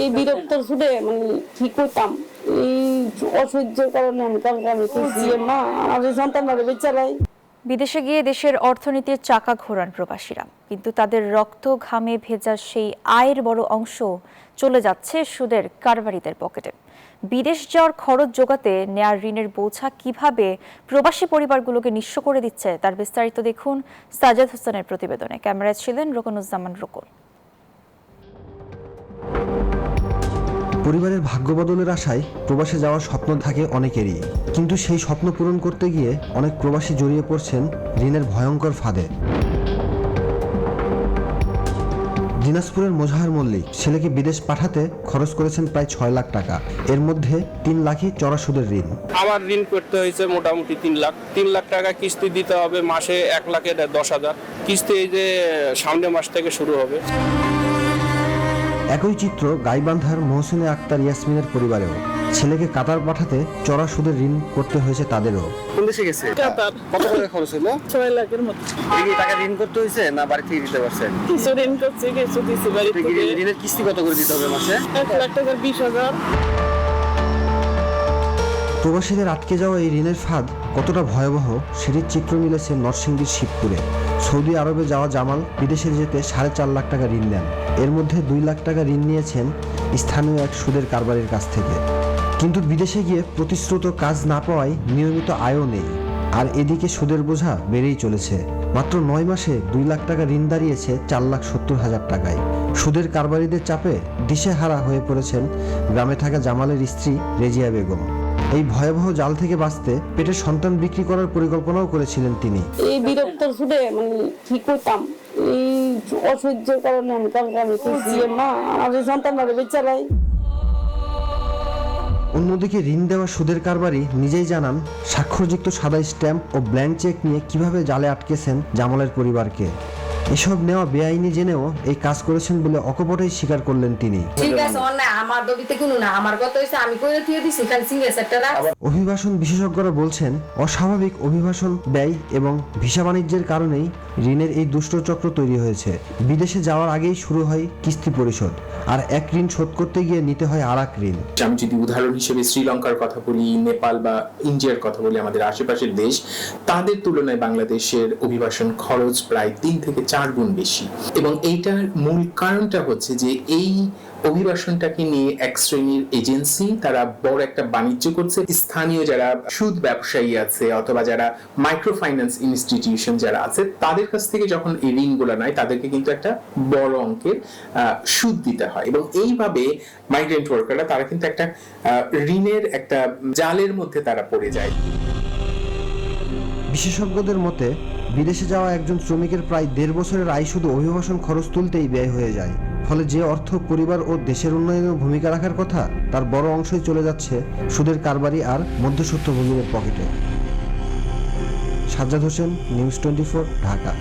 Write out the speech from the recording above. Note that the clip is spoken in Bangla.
এই বিরক্তর ছুটে কি করতাম, এই অসহ্যের কারণে আমি কালকে আমি মা আমাদের সন্তানরা বেচারাই। বিদেশে গিয়ে দেশের অর্থনীতির চাকা ঘোরান প্রবাসীরা, কিন্তু তাদের রক্ত ঘামে ভেজা সেই আয়ের বড় অংশ চলে যাচ্ছে সুদের কারবারিদের পকেটে। বিদেশ যাওয়ার খরচ জোগাতে নেয়া ঋণের বোঝা কিভাবে প্রবাসী পরিবারগুলোকে নিঃস্ব করে দিচ্ছে তার বিস্তারিত দেখুন সাজেদ হোসেনের প্রতিবেদনে। ক্যামেরায় ছিলেন রোকনুজ্জামান রোকন। পরিবারের ভাগ্য বদলের আশায় প্রবাসে যাওয়ার স্বপ্ন থাকে অনেকেরই, কিন্তু সেই স্বপ্ন পূরণ করতে গিয়ে অনেক প্রবাসী জড়িয়ে পড়ছেন ঋণের ভয়ঙ্কর ফাঁদে। দিনাজপুরের মোজাহার মল্লিক ছেলেকে বিদেশ পাঠাতে খরচ করেছেন প্রায় 6 লাখ টাকা। এর মধ্যে 3 লাখই চড়া সুদের ঋণ। আমার ঋণ করতে হয়েছে মোটামুটি 3 লাখ টাকা কিস্তি দিতে হবে, মাসে 1,10,000 কিস্তি। এই যে সামনের মাস থেকে শুরু হবে। একই চিত্র গাইবান্ধার মহসিনে আক্তার ইয়াসমিনের পরিবারেও। ছেলেকে কাতার পাঠাতে চড়া সুদের ঋণ করতে হয়েছে তাদেরও। কোন দেশে গেছে? কাতার। কত করে খরচ হলো? 6 লাখের মতো। এই টাকা ঋণ করতে হয়েছে না বাড়ি থেকে দিতে পারছেন? কিছু ঋণ করছে, কিছু দিছি বাড়ি থেকে। ঋণের কিস্তি কত করে দিতে হবে মাসে? 1,20,000। প্রবাসীদের আটকে যাওয়া এই ঋণের ফাঁদ কতটা ভয়াবহ সেটির চিত্র মিলেছে নরসিংদীর শিবপুরে। সৌদি আরবে যাওয়া জামাল বিদেশে যেতে 4.5 লাখ টাকা ঋণ নেন। এর মধ্যে 2 লাখ টাকা ঋণ নিয়েছেন স্থানীয় এক সুদের কারবারির কাছ থেকে। কিন্তু বিদেশে গিয়ে প্রতিশ্রুত কাজ না পাওয়ায় নিয়মিত আয়ও নেই, আর এদিকে সুদের বোঝা বেড়েই চলেছে। মাত্র 9 মাসে 2 লাখ টাকা ঋণ দাঁড়িয়েছে 4,70,000 টাকায়। সুদের কারবারিদের চাপে দিশেহারা হয়ে পড়েছেন গ্রামে থাকা জামালের স্ত্রী রেজিয়া বেগম। এই ভয়াবহ জাল থেকে বাঁচতে পেটের সন্তান বিক্রি করার পরিকল্পনাও করেছিলেন তিনি। এই বিরক্তর ছুটে কি করতাম, এই অসহ্যের কারণে আমি কালকে আমি মা আমাদের সন্তানরা বেচারাই। অন্যদিকে ঋণ দেওয়া সুদের কারবারি নিজেই জানান স্বাক্ষরযুক্ত সাদা স্ট্যাম্প ও ব্ল্যাঙ্ক চেক নিয়ে কিভাবে জালে আটকেছেন জামালের পরিবারকে। এসব নেওয়া বেআইনি জেনেও এই কাজ করেছেন বলে অকপটেই স্বীকার করলেন তিনি। অভিবাসন বিশেষজ্ঞরা বলছেন অস্বাভাবিক অভিবাসন ব্যয় এবং ভিসা বাণিজ্যের কারণেই ঋণের এই দুষ্ট চক্র তৈরি হয়েছে। বিদেশে যাওয়ার আগেই শুরু হয় কিস্তি পরিশোধ, আর এক ঋণ শোধ করতে গিয়ে নিতে হয় আর এক ঋণ। আমি যদি উদাহরণ হিসেবে শ্রীলঙ্কার কথা বলি, নেপাল বা ইন্ডিয়ার কথা বলি, আমাদের আশেপাশের দেশ, তাদের তুলনায় বাংলাদেশের অভিবাসন খরচ প্রায় 3 থেকে 4 গুণ বেশি। এবং এইটার মূল কারণটা হচ্ছে যে এই অভিবাসনটাকে নিয়ে এক শ্রেণীর এজেন্সি তারা বড় একটা বাণিজ্য করছে। স্থানীয় যারা সুদ ব্যবসায়ী আছে অথবা যারা মাইক্রো ফাইন্যান্স ইনস্টিটিউশন যারা আছে তাদের কাছ থেকে যখন এই ঋণগুলো নেয় তাদেরকে কিন্তু একটা বড় অঙ্কের সুদ দিতে হয়। এবং এইভাবে মাইগ্রেন্ট ওয়ার্কাররা তারা কিন্তু একটা ঋণের একটা জালের মধ্যে তারা পড়ে যায়। বিশেষজ্ঞদের মতে বিদেশে যাওয়া একজন শ্রমিকের প্রায় 1.5 বছরের আয় শুধু অভিবাসন খরচ তুলতেই ব্যয় হয়ে যায়। ফলে যে অর্থ পরিবার ও দেশের উন্নয়নে ভূমিকা রাখার কথা তার বড় অংশই চলে যাচ্ছে সুদের কারবারি আর মধ্যস্বত্বভোগীদের পকেটে। সাজ্জাদ হোসেন, নিউজ 24, ঢাকা।